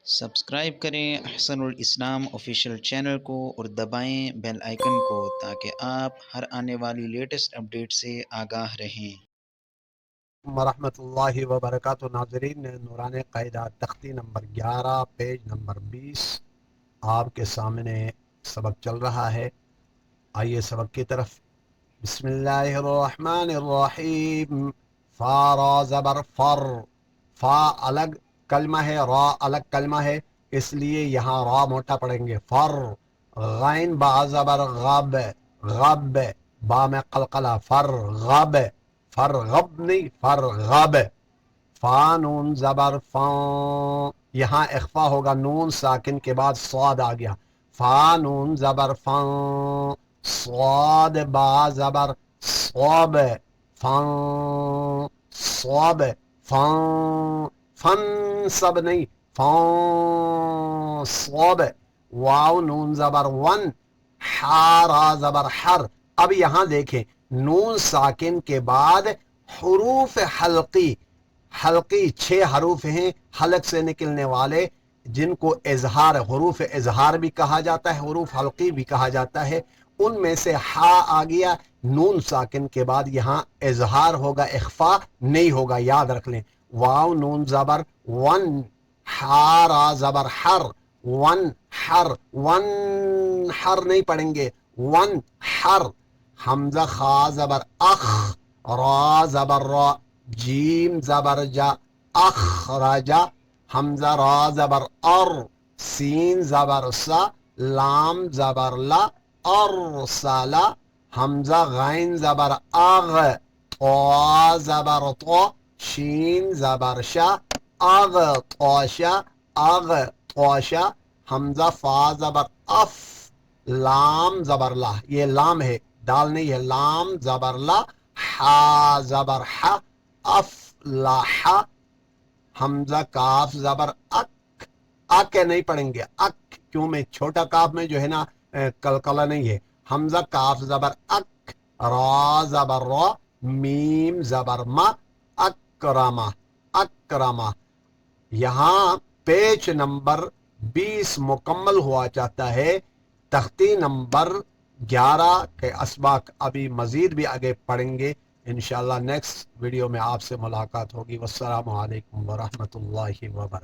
Subscribe کریں احسن الاسلام official channel کو اور دبائیں بیل آئیکن کو تاکہ آپ ہر آنے والی لیٹسٹ اپڈیٹ سے آگاہ رہیں۔ ورحمۃ اللہ وبرکاتہ۔ ناظرین، نورانی قاعدہ تختی نمبر 11 پیج نمبر 20 آپ کے سامنے سبق چل رہا ہے۔ آئیے سبق کی طرف۔ بسم اللہ الرحمن الرحیم۔ فا را زبر فر، فا الگ کلمہ ہے، را الگ کلمہ ہے، اس لیے یہاں را موٹا پڑھیں گے، فر۔ غین با زبر غب، غب، با میں قلقلہ، فر غب، فر غب نہیں، فر غب۔ فا نون زبر فان، یہاں اخفا ہوگا، نون ساکن کے بعد صاد آ گیا، فا نون زبر فان، صاد با زبر صوب، فان صوب، فان، فن سب نہیں، فان صوب۔ واو نون زبر ون، حارا زبر حر۔ اب یہاں دیکھیں، نون ساکن کے بعد حروف حلقی، حلقی 6 حروف ہیں حلق سے نکلنے والے، جن کو اظہار، حروف اظہار بھی کہا جاتا ہے، حروف حلقی بھی کہا جاتا ہے۔ ان میں سے ہا آ گیا، نون ساکن کے بعد یہاں اظہار ہوگا، اخفا نہیں ہوگا، یاد رکھ لیں۔ واو نون زبر ون، حارا زبر حر، ون حر، ون حر نہیں پڑھیں گے، ون حر۔ حمزہ خا زبر اخ، را زبر را، جیم زبر جا، اخرجا۔ حمزہ را زبر ار، سین زبر سا، لام زبر لا، ارسلا۔ حمزہ غین زبر اغ، طا زبر طا، شین زبر شا، اغ طاشا، اغ طاشا۔ حمزہ فا زبر اف، لام زبر لا، یہ لام ہے، دال نہیں ہے، لام زبر لا، حا زبر حا، افلح۔ حمزہ کاف زبر اک، اک نہیں پڑھیں گے، اک، کیوں میں چھوٹا کاف میں جو ہے نا کلکلہ نہیں ہے۔ حمزہ کاف زبر اک، را زبر را، میم زبر ما، اکرما، اکرما۔ یہاں پیج نمبر 20 مکمل ہوا چاہتا ہے۔ تختی نمبر 11 کے اسباق ابھی مزید بھی آگے پڑھیں گے انشاءاللہ۔ نیکسٹ ویڈیو میں آپ سے ملاقات ہوگی۔ والسلام علیکم ورحمۃ اللہ وبرکاتہ۔